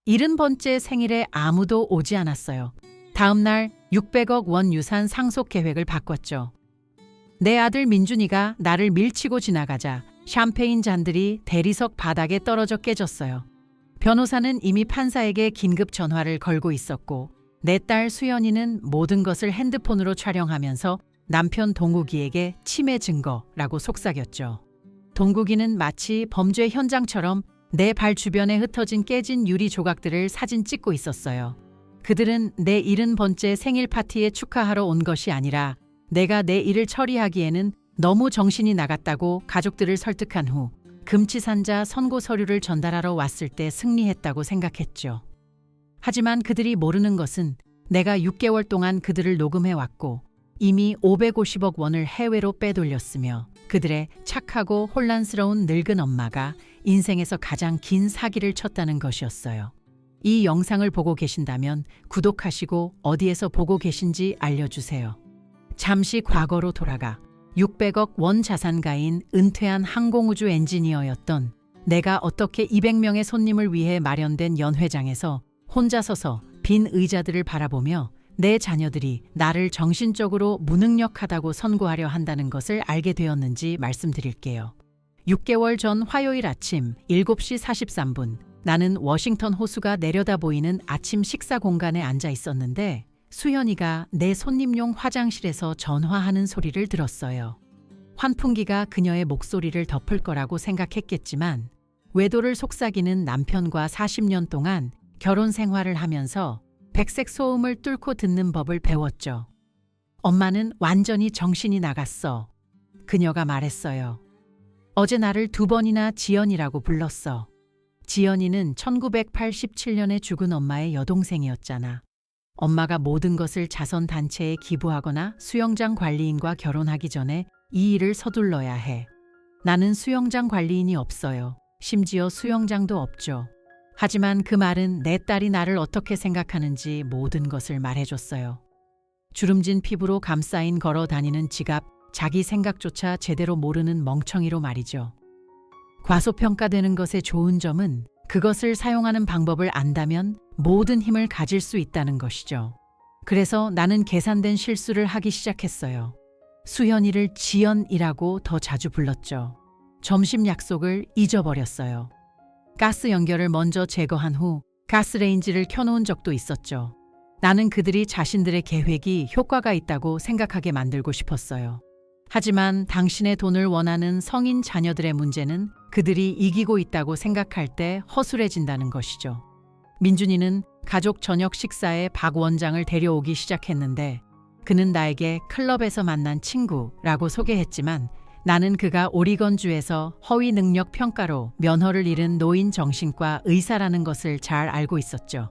70번째 생일에 아무도 오지 않았어요. 다음 날 600억 원 유산 상속 계획을 바꿨죠. 내 아들 민준이가 나를 밀치고 지나가자 샴페인 잔들이 대리석 바닥에 떨어져 깨졌어요. 변호사는 이미 판사에게 긴급 전화를 걸고 있었고 내 딸 수연이는 모든 것을 핸드폰으로 촬영하면서 남편 동욱이에게 침해 증거라고 속삭였죠. 동욱이는 마치 범죄 현장처럼 내 발 주변에 흩어진 깨진 유리 조각들을 사진 찍고 있었어요. 그들은 내 70번째 생일 파티에 축하하러 온 것이 아니라 내가 내 일을 처리하기에는 너무 정신이 나갔다고 가족들을 설득한 후 금치산자 선고 서류를 전달하러 왔을 때 승리했다고 생각했죠. 하지만 그들이 모르는 것은 내가 6개월 동안 그들을 녹음해왔고 이미 550억 원을 해외로 빼돌렸으며 그들의 착하고 혼란스러운 늙은 엄마가 인생에서 가장 긴 사기를 쳤다는 것이었어요. 이 영상을 보고 계신다면 구독하시고 어디에서 보고 계신지 알려주세요. 잠시 과거로 돌아가 600억 원 자산가인 은퇴한 항공우주 엔지니어였던 내가 어떻게 200명의 손님을 위해 마련된 연회장에서 혼자 서서 빈 의자들을 바라보며 내 자녀들이 나를 정신적으로 무능력하다고 선고하려 한다는 것을 알게 되었는지 말씀드릴게요. 6개월 전 화요일 아침 7시 43분 나는 워싱턴 호수가 내려다 보이는 아침 식사 공간에 앉아 있었는데 수연이가 내 손님용 화장실에서 전화하는 소리를 들었어요. 환풍기가 그녀의 목소리를 덮을 거라고 생각했겠지만 외도를 속삭이는 남편과 40년 동안 결혼 생활을 하면서 백색 소음을 뚫고 듣는 법을 배웠죠. 엄마는 완전히 정신이 나갔어. 그녀가 말했어요. 어제 나를 2번이나 지연이라고 불렀어. 지연이는 1987년에 죽은 엄마의 여동생이었잖아. 엄마가 모든 것을 자선단체에 기부하거나 수영장 관리인과 결혼하기 전에 이 일을 서둘러야 해. 나는 수영장 관리인이 없어요. 심지어 수영장도 없죠. 하지만 그 말은 내 딸이 나를 어떻게 생각하는지 모든 것을 말해줬어요. 주름진 피부로 감싸인 걸어 다니는 지갑, 자기 생각조차 제대로 모르는 멍청이로 말이죠. 과소평가되는 것의 좋은 점은 그것을 사용하는 방법을 안다면 모든 힘을 가질 수 있다는 것이죠. 그래서 나는 계산된 실수를 하기 시작했어요. 수연이를 지연이라고 더 자주 불렀죠. 점심 약속을 잊어버렸어요. 가스 연결을 먼저 제거한 후 가스레인지를 켜놓은 적도 있었죠. 나는 그들이 자신들의 계획이 효과가 있다고 생각하게 만들고 싶었어요. 하지만 당신의 돈을 원하는 성인 자녀들의 문제는 그들이 이기고 있다고 생각할 때 허술해진다는 것이죠. 민준이는 가족 저녁 식사에 박 원장을 데려오기 시작했는데 그는 나에게 클럽에서 만난 친구라고 소개했지만 나는 그가 오리건주에서 허위 능력 평가로 면허를 잃은 노인 정신과 의사라는 것을 잘 알고 있었죠.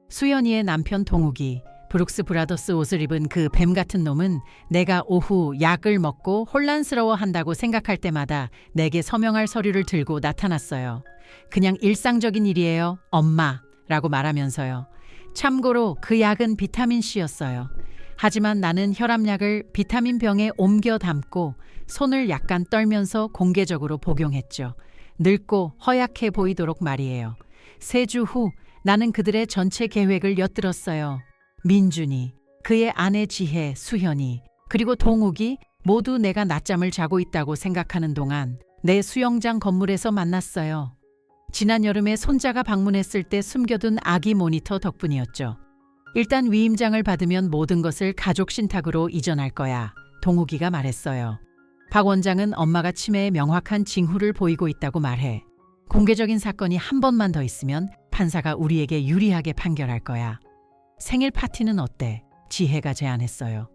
수연이의 남편 동욱이 브룩스 브라더스 옷을 입은 그 뱀 같은 놈은 내가 오후 약을 먹고 혼란스러워 한다고 생각할 때마다 내게 서명할 서류를 들고 나타났어요. 그냥 일상적인 일이에요, 엄마 라고 말하면서요. 참고로 그 약은 비타민C였어요. 하지만 나는 혈압약을 비타민 병에 옮겨 담고 손을 약간 떨면서 공개적으로 복용했죠. 늙고 허약해 보이도록 말이에요. 3주 후 나는 그들의 전체 계획을 엿들었어요. 민준이, 그의 아내 지혜, 수현이, 그리고 동욱이 모두 내가 낮잠을 자고 있다고 생각하는 동안 내 수영장 건물에서 만났어요. 지난 여름에 손자가 방문했을 때 숨겨둔 아기 모니터 덕분이었죠. 일단 위임장을 받으면 모든 것을 가족 신탁으로 이전할 거야. 동욱이가 말했어요. 박 원장은 엄마가 치매에 명확한 징후를 보이고 있다고 말해. 공개적인 사건이 한 번만 더 있으면 판사가 우리에게 유리하게 판결할 거야. 생일 파티는 어때? 지혜가 제안했어요.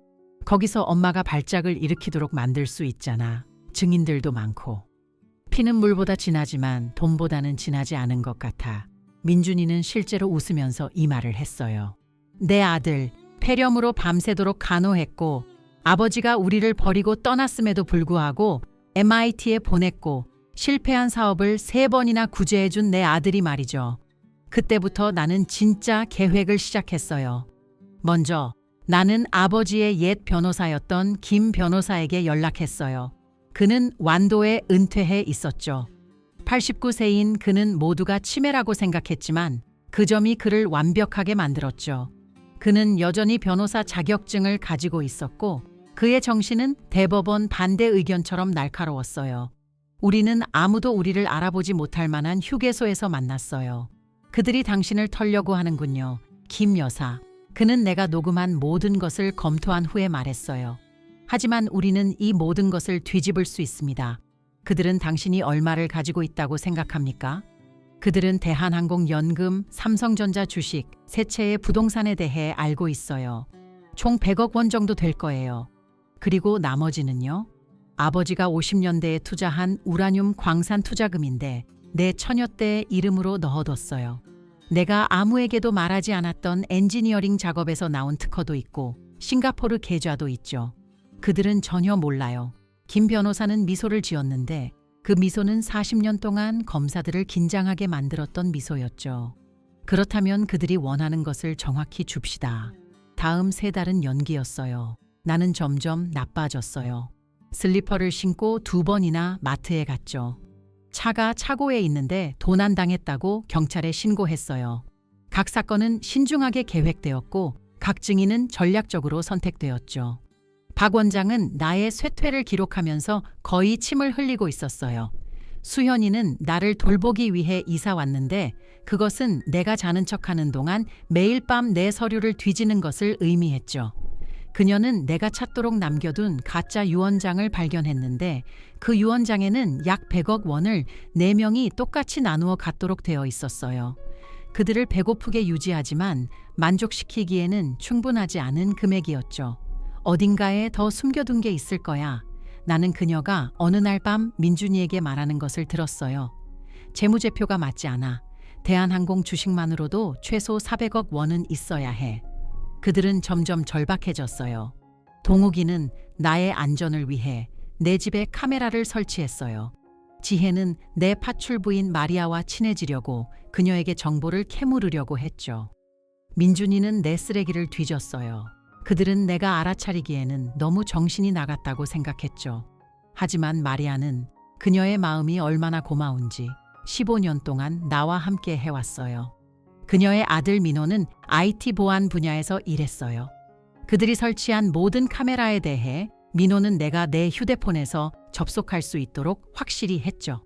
거기서 엄마가 발작을 일으키도록 만들 수 있잖아. 증인들도 많고. 피는 물보다 진하지만 돈보다는 진하지 않은 것 같아. 민준이는 실제로 웃으면서 이 말을 했어요. 내 아들, 폐렴으로 밤새도록 간호했고 아버지가 우리를 버리고 떠났음에도 불구하고 MIT에 보냈고 실패한 사업을 3번이나 구제해준 내 아들이 말이죠. 그때부터 나는 진짜 계획을 시작했어요. 먼저 나는 아버지의 옛 변호사였던 김 변호사에게 연락했어요. 그는 완도에 은퇴해 있었죠. 89세인 그는 모두가 치매라고 생각했지만 그 점이 그를 완벽하게 만들었죠. 그는 여전히 변호사 자격증을 가지고 있었고 그의 정신은 대법원 반대 의견처럼 날카로웠어요. 우리는 아무도 우리를 알아보지 못할 만한 휴게소에서 만났어요. 그들이 당신을 털려고 하는군요. 김 여사. 그는 내가 녹음한 모든 것을 검토한 후에 말했어요. 하지만 우리는 이 모든 것을 뒤집을 수 있습니다. 그들은 당신이 얼마를 가지고 있다고 생각합니까? 그들은 대한항공연금, 삼성전자 주식, 세 채의 부동산에 대해 알고 있어요. 총 100억 원 정도 될 거예요. 그리고 나머지는요? 아버지가 50년대에 투자한 우라늄 광산 투자금인데 내 처녀 때 이름으로 넣어뒀어요. 내가 아무에게도 말하지 않았던 엔지니어링 작업에서 나온 특허도 있고 싱가포르 계좌도 있죠. 그들은 전혀 몰라요. 김 변호사는 미소를 지었는데 그 미소는 40년 동안 검사들을 긴장하게 만들었던 미소였죠. 그렇다면 그들이 원하는 것을 정확히 줍시다. 다음 3달은 연기였어요. 나는 점점 나빠졌어요. 슬리퍼를 신고 2번이나 마트에 갔죠. 차가 차고에 있는데 도난당했다고 경찰에 신고했어요. 각 사건은 신중하게 계획되었고 각 증인은 전략적으로 선택되었죠. 박 원장은 나의 쇠퇴를 기록하면서 거의 침을 흘리고 있었어요. 수현이는 나를 돌보기 위해 이사 왔는데 그것은 내가 자는 척하는 동안 매일 밤 내 서류를 뒤지는 것을 의미했죠. 그녀는 내가 찾도록 남겨둔 가짜 유언장을 발견했는데 그 유언장에는 약 100억 원을 4명이 똑같이 나누어 갖도록 되어 있었어요. 그들을 배고프게 유지하지만 만족시키기에는 충분하지 않은 금액이었죠. 어딘가에 더 숨겨둔 게 있을 거야. 나는 그녀가 어느 날 밤 민준이에게 말하는 것을 들었어요. 재무제표가 맞지 않아. 대한항공 주식만으로도 최소 400억 원은 있어야 해. 그들은 점점 절박해졌어요. 동욱이는 나의 안전을 위해 내 집에 카메라를 설치했어요. 지혜는 내 파출부인 마리아와 친해지려고 그녀에게 정보를 캐물으려고 했죠. 민준이는 내 쓰레기를 뒤졌어요. 그들은 내가 알아차리기에는 너무 정신이 나갔다고 생각했죠. 하지만 마리아는 그녀의 마음이 얼마나 고마운지 15년 동안 나와 함께 해왔어요. 그녀의 아들 민호는 IT 보안 분야에서 일했어요. 그들이 설치한 모든 카메라에 대해 민호는 내가 내 휴대폰에서 접속할 수 있도록 확실히 했죠.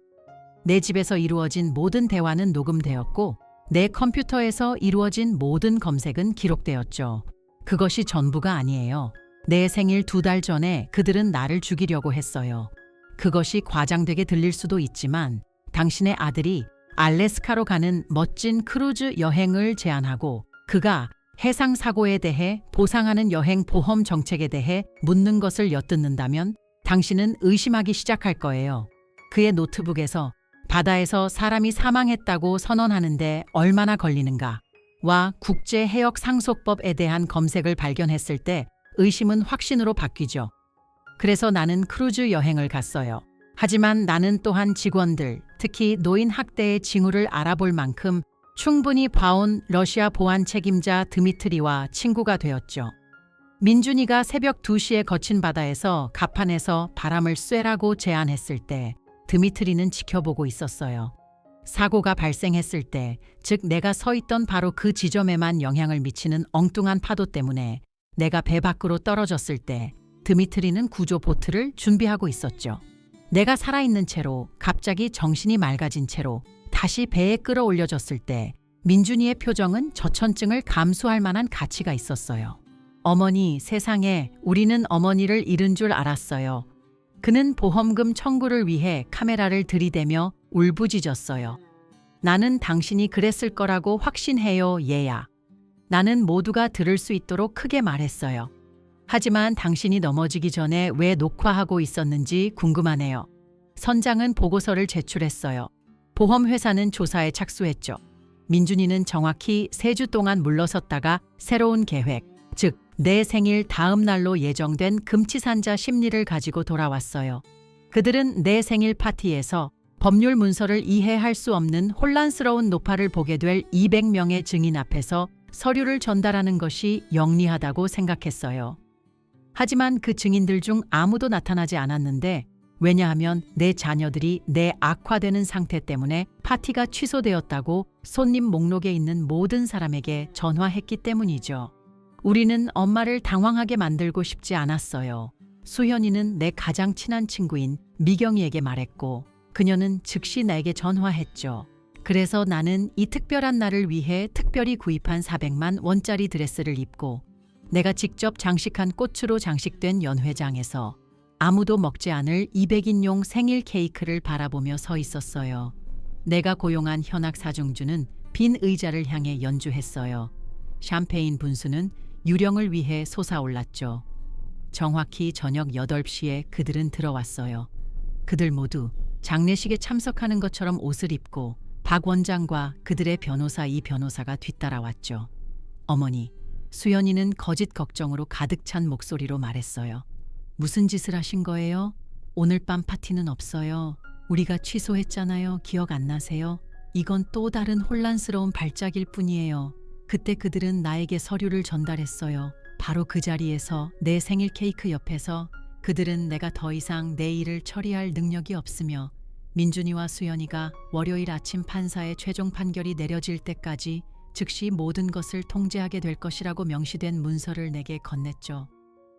내 집에서 이루어진 모든 대화는 녹음되었고 내 컴퓨터에서 이루어진 모든 검색은 기록되었죠. 그것이 전부가 아니에요. 내 생일 2달 전에 그들은 나를 죽이려고 했어요. 그것이 과장되게 들릴 수도 있지만 당신의 아들이 알래스카로 가는 멋진 크루즈 여행을 제안하고 그가 해상 사고에 대해 보상하는 여행 보험 정책에 대해 묻는 것을 엿듣는다면 당신은 의심하기 시작할 거예요. 그의 노트북에서 바다에서 사람이 사망했다고 선언하는데 얼마나 걸리는가 와 국제 해역 상속법에 대한 검색을 발견했을 때 의심은 확신으로 바뀌죠. 그래서 나는 크루즈 여행을 갔어요. 하지만 나는 또한 직원들, 특히 노인 학대의 징후를 알아볼 만큼 충분히 봐온 러시아 보안 책임자 드미트리와 친구가 되었죠. 민준이가 새벽 2시에 거친 바다에서 갑판에서 바람을 쐬라고 제안했을 때 드미트리는 지켜보고 있었어요. 사고가 발생했을 때, 즉 내가 서 있던 바로 그 지점에만 영향을 미치는 엉뚱한 파도 때문에 내가 배 밖으로 떨어졌을 때 드미트리는 구조 보트를 준비하고 있었죠. 내가 살아있는 채로 갑자기 정신이 맑아진 채로 다시 배에 끌어올려졌을 때 민준이의 표정은 저천증을 감수할 만한 가치가 있었어요. 어머니, 세상에 우리는 어머니를 잃은 줄 알았어요. 그는 보험금 청구를 위해 카메라를 들이대며 울부짖었어요. 나는 당신이 그랬을 거라고 확신해요, 얘야. 나는 모두가 들을 수 있도록 크게 말했어요. 하지만 당신이 넘어지기 전에 왜 녹화하고 있었는지 궁금하네요. 선장은 보고서를 제출했어요. 보험회사는 조사에 착수했죠. 민준이는 정확히 3주 동안 물러섰다가 새로운 계획, 즉 내 생일 다음 날로 예정된 금치산자 심리를 가지고 돌아왔어요. 그들은 내 생일 파티에서 법률 문서를 이해할 수 없는 혼란스러운 노파를 보게 될 200명의 증인 앞에서 서류를 전달하는 것이 영리하다고 생각했어요. 하지만 그 증인들 중 아무도 나타나지 않았는데 왜냐하면 내 자녀들이 내 악화되는 상태 때문에 파티가 취소되었다고 손님 목록에 있는 모든 사람에게 전화했기 때문이죠. 우리는 엄마를 당황하게 만들고 싶지 않았어요. 수현이는 내 가장 친한 친구인 미경이에게 말했고 그녀는 즉시 나에게 전화했죠. 그래서 나는 이 특별한 날을 위해 특별히 구입한 400만 원짜리 드레스를 입고 내가 직접 장식한 꽃으로 장식된 연회장에서 아무도 먹지 않을 200인용 생일 케이크를 바라보며 서 있었어요. 내가 고용한 현악 사중주는 빈 의자를 향해 연주했어요. 샴페인 분수는 유령을 위해 솟아올랐죠. 정확히 저녁 8시에 그들은 들어왔어요. 그들 모두 장례식에 참석하는 것처럼 옷을 입고 박 원장과 그들의 변호사 이 변호사가 뒤따라왔죠. 어머니, 수연이는 거짓 걱정으로 가득 찬 목소리로 말했어요. 무슨 짓을 하신 거예요? 오늘 밤 파티는 없어요. 우리가 취소했잖아요. 기억 안 나세요? 이건 또 다른 혼란스러운 발작일 뿐이에요. 그때 그들은 나에게 서류를 전달했어요. 바로 그 자리에서 내 생일 케이크 옆에서 그들은 내가 더 이상 내 일을 처리할 능력이 없으며 민준이와 수연이가 월요일 아침 판사의 최종 판결이 내려질 때까지 즉시 모든 것을 통제하게 될 것이라고 명시된 문서를 내게 건넸죠.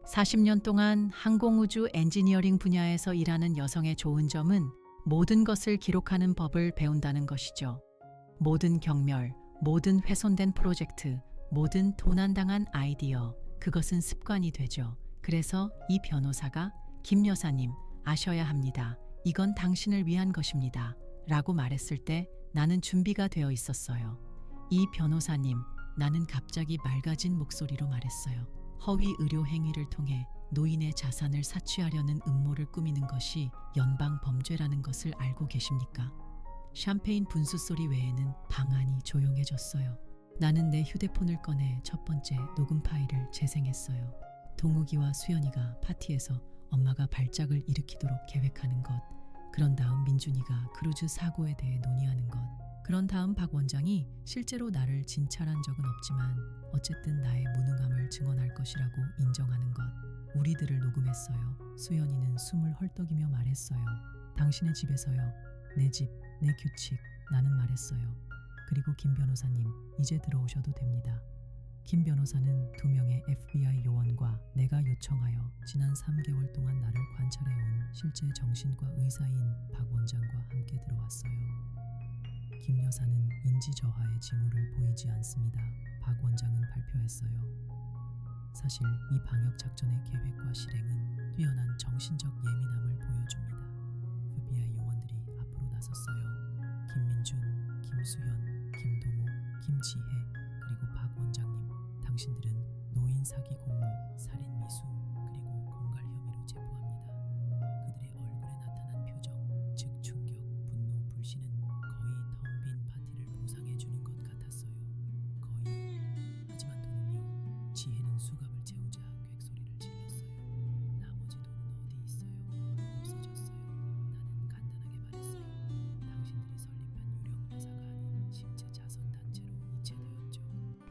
40년 동안 항공우주 엔지니어링 분야에서 일하는 여성의 좋은 점은 모든 것을 기록하는 법을 배운다는 것이죠. 모든 경멸, 모든 훼손된 프로젝트, 모든 도난당한 아이디어, 그것은 습관이 되죠. 그래서 이 변호사가 김 여사님 아셔야 합니다. 이건 당신을 위한 것입니다. 라고 말했을 때 나는 준비가 되어 있었어요. 이 변호사님, 나는 갑자기 맑아진 목소리로 말했어요. 허위 의료 행위를 통해 노인의 자산을 사취하려는 음모를 꾸미는 것이 연방 범죄라는 것을 알고 계십니까? 샴페인 분수 소리 외에는 방 안이 조용해졌어요. 나는 내 휴대폰을 꺼내 첫 번째 녹음 파일을 재생했어요. 동욱이와 수연이가 파티에서 엄마가 발작을 일으키도록 계획하는 것, 그런 다음 민준이가 크루즈 사고에 대해 논의하는 것, 그런 다음 박 원장이 실제로 나를 진찰한 적은 없지만 어쨌든 나의 무능함을 증언할 것이라고 인정하는 것, 우리들을 녹음했어요. 수연이는 숨을 헐떡이며 말했어요. 당신의 집에서요. 내 집, 내 규칙, 나는 말했어요. 그리고 김 변호사님, 이제 들어오셔도 됩니다. 김 변호사는 2명의 FBI 요원과 내가 요청하여 지난 3개월 동안 나를 관찰해온 실제 정신과 의사인 박 원장과 함께 들어왔어요. 김 여사는 인지 저하의 징후를 보이지 않습니다. 박 원장은 발표했어요. 사실 이 방역 작전의 계획과 실행은 뛰어난 정신적 예민함을 보여줍니다. FBI 요원들이 앞으로 나섰어요. 김민준, 김수현, 김동욱, 김지혜, 그리고 박 원장님, 당신들은 노인 사기 공모, 살인 미수, 그리고 공갈 혐의로 체포합니다. 그들의 얼굴에 나타난 표정, 즉 충격, 분노, 불신은 거의 텅 빈 파티를 보상해주는 것 같았어요. 거의. 하지만 돈은요. 지혜는 수갑을 채우자 객소리를 질렀어요. 나머지 돈은 어디 있어요? 없어졌어요. 나는 간단하게 말했어요. 당신들이 설립한 유령 회사가 아닌 실제 자선단체로 이체되었죠.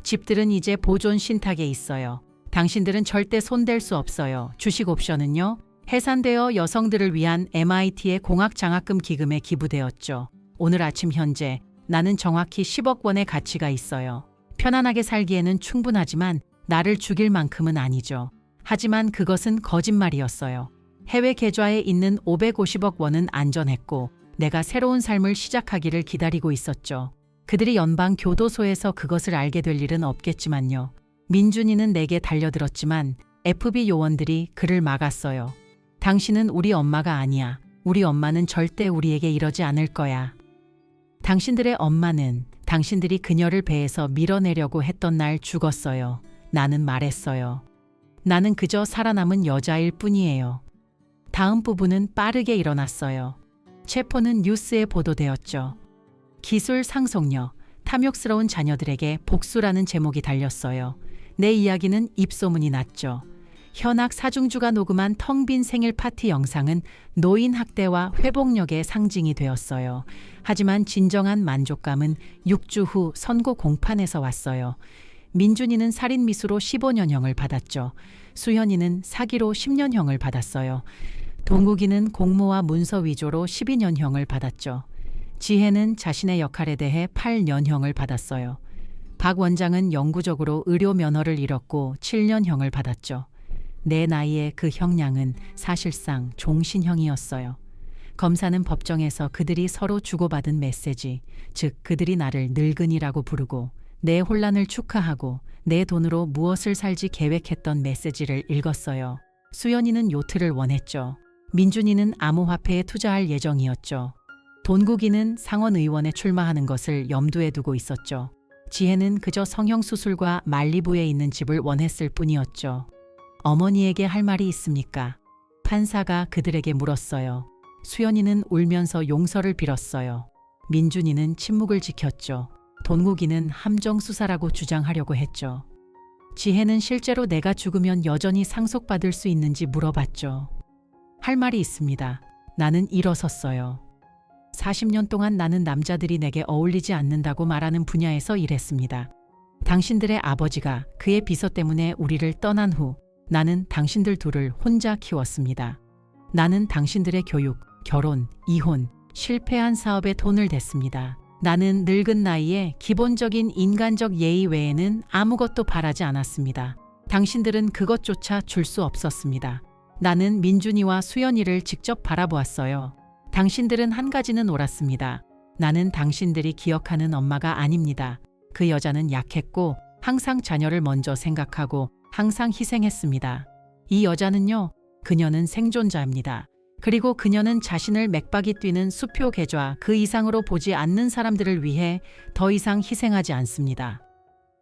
집들은 이제 보존 신탁에 있어요. 당신들은 절대 손댈 수 없어요. 주식 옵션은요. 해산되어 여성들을 위한 MIT의 공학장학금 기금에 기부되었죠. 오늘 아침 현재 나는 정확히 10억 원의 가치가 있어요. 편안하게 살기에는 충분하지만 나를 죽일 만큼은 아니죠. 하지만 그것은 거짓말이었어요. 해외 계좌에 있는 550억 원은 안전했고 내가 새로운 삶을 시작하기를 기다리고 있었죠. 그들이 연방 교도소에서 그것을 알게 될 일은 없겠지만요. 민준이는 내게 달려들었지만 FB 요원들이 그를 막았어요. 당신은 우리 엄마가 아니야. 우리 엄마는 절대 우리에게 이러지 않을 거야. 당신들의 엄마는 당신들이 그녀를 배에서 밀어내려고 했던 날 죽었어요. 나는 말했어요. 나는 그저 살아남은 여자일 뿐이에요. 다음 부분은 빠르게 일어났어요. 체포는 뉴스에 보도되었죠. 기술 상속녀, 탐욕스러운 자녀들에게 복수라는 제목이 달렸어요. 내 이야기는 입소문이 났죠. 현악 사중주가 녹음한 텅 빈 생일 파티 영상은 노인 학대와 회복력의 상징이 되었어요. 하지만 진정한 만족감은 6주 후 선고 공판에서 왔어요. 민준이는 살인미수로 15년형을 받았죠. 수현이는 사기로 10년형을 받았어요. 동국이는 공모와 문서 위조로 12년형을 받았죠. 지혜는 자신의 역할에 대해 8년형을 받았어요. 박 원장은 영구적으로 의료 면허를 잃었고 7년형을 받았죠. 내 나이에 그 형량은 사실상 종신형이었어요. 검사는 법정에서 그들이 서로 주고받은 메시지, 즉 그들이 나를 늙은이라고 부르고 내 혼란을 축하하고 내 돈으로 무엇을 살지 계획했던 메시지를 읽었어요. 수연이는 요트를 원했죠. 민준이는 암호화폐에 투자할 예정이었죠. 돈국이는 상원의원에 출마하는 것을 염두에 두고 있었죠. 지혜는 그저 성형수술과 말리부에 있는 집을 원했을 뿐이었죠. 어머니에게 할 말이 있습니까? 판사가 그들에게 물었어요. 수연이는 울면서 용서를 빌었어요. 민준이는 침묵을 지켰죠. 돈국이는 함정수사라고 주장하려고 했죠. 지혜는 실제로 내가 죽으면 여전히 상속받을 수 있는지 물어봤죠. 할 말이 있습니다. 나는 일어섰어요. 40년 동안 나는 남자들이 내게 어울리지 않는다고 말하는 분야에서 일했습니다. 당신들의 아버지가 그의 비서 때문에 우리를 떠난 후 나는 당신들 둘을 혼자 키웠습니다. 나는 당신들의 교육, 결혼, 이혼, 실패한 사업에 돈을 댔습니다. 나는 늙은 나이에 기본적인 인간적 예의 외에는 아무것도 바라지 않았습니다. 당신들은 그것조차 줄 수 없었습니다. 나는 민준이와 수연이를 직접 바라보았어요. 당신들은 한 가지는 옳았습니다. 나는 당신들이 기억하는 엄마가 아닙니다. 그 여자는 약했고 항상 자녀를 먼저 생각하고 항상 희생했습니다. 이 여자는요, 그녀는 생존자입니다. 그리고 그녀는 자신을 맥박이 뛰는 수표 계좌 그 이상으로 보지 않는 사람들을 위해 더 이상 희생하지 않습니다.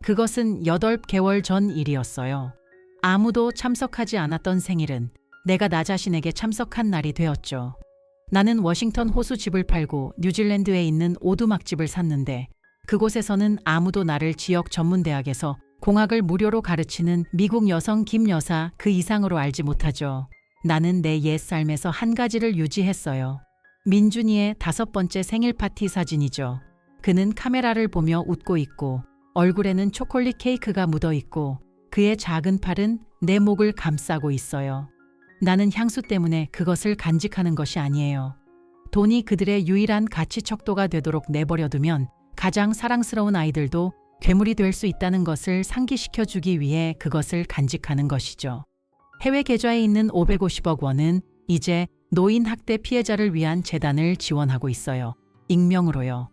그것은 8개월 전 일이었어요. 아무도 참석하지 않았던 생일은 내가 나 자신에게 참석한 날이 되었죠. 나는 워싱턴 호수 집을 팔고 뉴질랜드에 있는 오두막집을 샀는데 그곳에서는 아무도 나를 지역 전문대학에서 공학을 무료로 가르치는 미국 여성 김 여사 그 이상으로 알지 못하죠. 나는 내 옛삶에서 한 가지를 유지했어요. 민준이의 5번째 생일 파티 사진이죠. 그는 카메라를 보며 웃고 있고 얼굴에는 초콜릿 케이크가 묻어 있고 그의 작은 팔은 내 목을 감싸고 있어요. 나는 향수 때문에 그것을 간직하는 것이 아니에요. 돈이 그들의 유일한 가치 척도가 되도록 내버려두면 가장 사랑스러운 아이들도 괴물이 될 수 있다는 것을 상기시켜주기 위해 그것을 간직하는 것이죠. 해외 계좌에 있는 550억 원은 이제 노인 학대 피해자를 위한 재단을 지원하고 있어요. 익명으로요.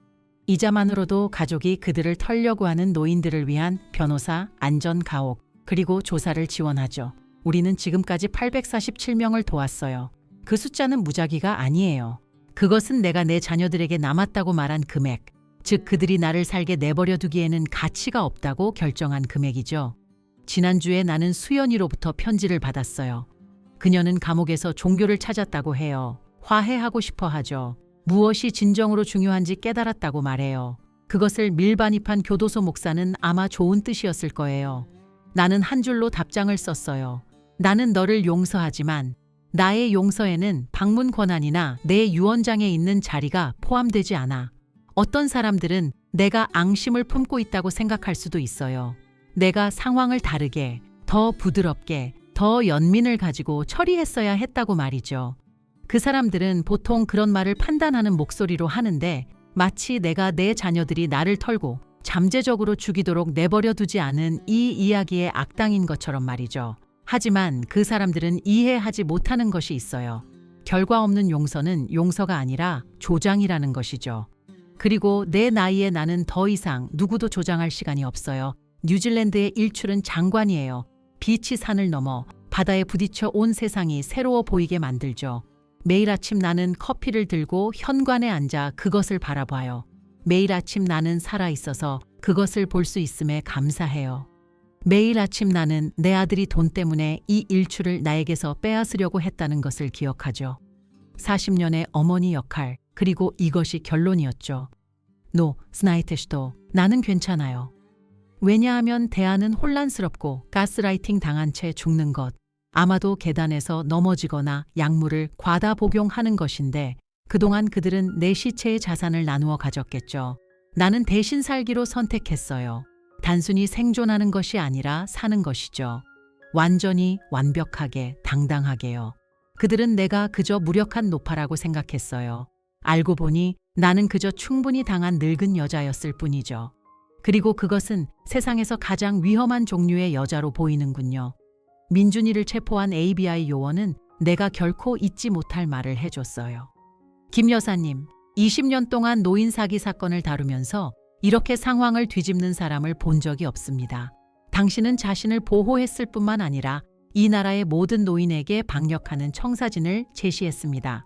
이자만으로도 가족이 그들을 털려고 하는 노인들을 위한 변호사, 안전 가옥, 그리고 조사를 지원하죠. 우리는 지금까지 847명을 도왔어요. 그 숫자는 무작위가 아니에요. 그것은 내가 내 자녀들에게 남았다고 말한 금액, 즉 그들이 나를 살게 내버려 두기에는 가치가 없다고 결정한 금액이죠. 지난주에 나는 수연이로부터 편지를 받았어요. 그녀는 감옥에서 종교를 찾았다고 해요. 화해하고 싶어 하죠. 무엇이 진정으로 중요한지 깨달았다고 말해요. 그것을 밀반입한 교도소 목사는 아마 좋은 뜻이었을 거예요. 나는 한 줄로 답장을 썼어요. 나는 너를 용서하지만 나의 용서에는 방문 권한이나 내 유언장에 있는 자리가 포함되지 않아. 어떤 사람들은 내가 앙심을 품고 있다고 생각할 수도 있어요. 내가 상황을 다르게, 더 부드럽게, 더 연민을 가지고 처리했어야 했다고 말이죠. 그 사람들은 보통 그런 말을 판단하는 목소리로 하는데 마치 내가 내 자녀들이 나를 털고 잠재적으로 죽이도록 내버려 두지 않은 이 이야기의 악당인 것처럼 말이죠. 하지만 그 사람들은 이해하지 못하는 것이 있어요. 결과 없는 용서는 용서가 아니라 조장이라는 것이죠. 그리고 내 나이에 나는 더 이상 누구도 조장할 시간이 없어요. 뉴질랜드의 일출은 장관이에요. 빛이 산을 넘어 바다에 부딪혀 온 세상이 새로워 보이게 만들죠. 매일 아침 나는 커피를 들고 현관에 앉아 그것을 바라봐요. 매일 아침 나는 살아있어서 그것을 볼 수 있음에 감사해요. 매일 아침 나는 내 아들이 돈 때문에 이 일출을 나에게서 빼앗으려고 했다는 것을 기억하죠. 40년의 어머니 역할, 그리고 이것이 결론이었죠. 노, 스나이테시도 나는 괜찮아요. 왜냐하면 대안은 혼란스럽고 가스라이팅 당한 채 죽는 것, 아마도 계단에서 넘어지거나 약물을 과다 복용하는 것인데 그동안 그들은 내 시체의 자산을 나누어 가졌겠죠. 나는 대신 살기로 선택했어요. 단순히 생존하는 것이 아니라 사는 것이죠. 완전히 완벽하게 당당하게요. 그들은 내가 그저 무력한 노파라고 생각했어요. 알고 보니 나는 그저 충분히 당한 늙은 여자였을 뿐이죠. 그리고 그것은 세상에서 가장 위험한 종류의 여자로 보이는군요. 민준이를 체포한 ABI 요원은 내가 결코 잊지 못할 말을 해줬어요. 김 여사님, 20년 동안 노인 사기 사건을 다루면서 이렇게 상황을 뒤집는 사람을 본 적이 없습니다. 당신은 자신을 보호했을 뿐만 아니라 이 나라의 모든 노인에게 방역하는 청사진을 제시했습니다.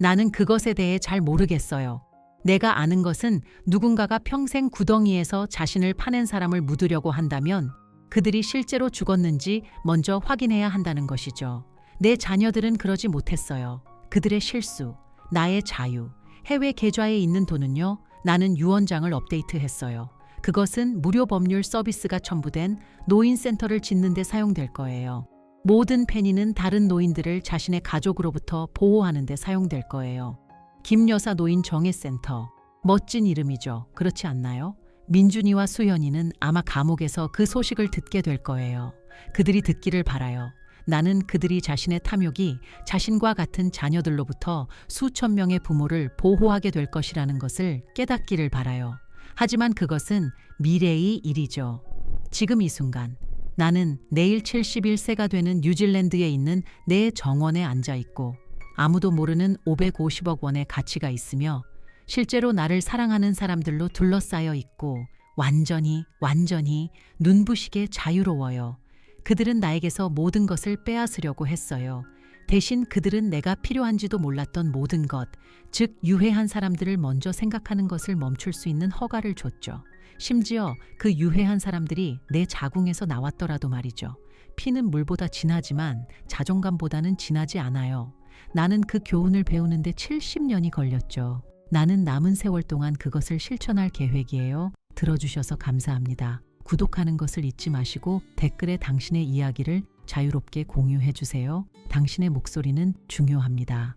나는 그것에 대해 잘 모르겠어요. 내가 아는 것은 누군가가 평생 구덩이에서 자신을 파낸 사람을 묻으려고 한다면 그들이 실제로 죽었는지 먼저 확인해야 한다는 것이죠. 내 자녀들은 그러지 못했어요. 그들의 실수, 나의 자유, 해외 계좌에 있는 돈은요, 나는 유언장을 업데이트했어요. 그것은 무료 법률 서비스가 첨부된 노인센터를 짓는 데 사용될 거예요. 모든 페니는 다른 노인들을 자신의 가족으로부터 보호하는 데 사용될 거예요. 김여사 노인 정예센터. 멋진 이름이죠. 그렇지 않나요? 민준이와 수연이는 아마 감옥에서 그 소식을 듣게 될 거예요. 그들이 듣기를 바라요. 나는 그들이 자신의 탐욕이 자신과 같은 자녀들로부터 수천 명의 부모를 보호하게 될 것이라는 것을 깨닫기를 바라요. 하지만 그것은 미래의 일이죠. 지금 이 순간 나는 내일 71세가 되는 뉴질랜드에 있는 내 정원에 앉아 있고 아무도 모르는 550억 원의 가치가 있으며 실제로 나를 사랑하는 사람들로 둘러싸여 있고 완전히 눈부시게 자유로워요. 그들은 나에게서 모든 것을 빼앗으려고 했어요. 대신 그들은 내가 필요한지도 몰랐던 모든 것, 즉 유해한 사람들을 먼저 생각하는 것을 멈출 수 있는 허가를 줬죠. 심지어 그 유해한 사람들이 내 자궁에서 나왔더라도 말이죠. 피는 물보다 진하지만 자존감보다는 진하지 않아요. 나는 그 교훈을 배우는데 70년이 걸렸죠. 나는 남은 세월 동안 그것을 실천할 계획이에요. 들어주셔서 감사합니다. 구독하는 것을 잊지 마시고 댓글에 당신의 이야기를 자유롭게 공유해 주세요. 당신의 목소리는 중요합니다.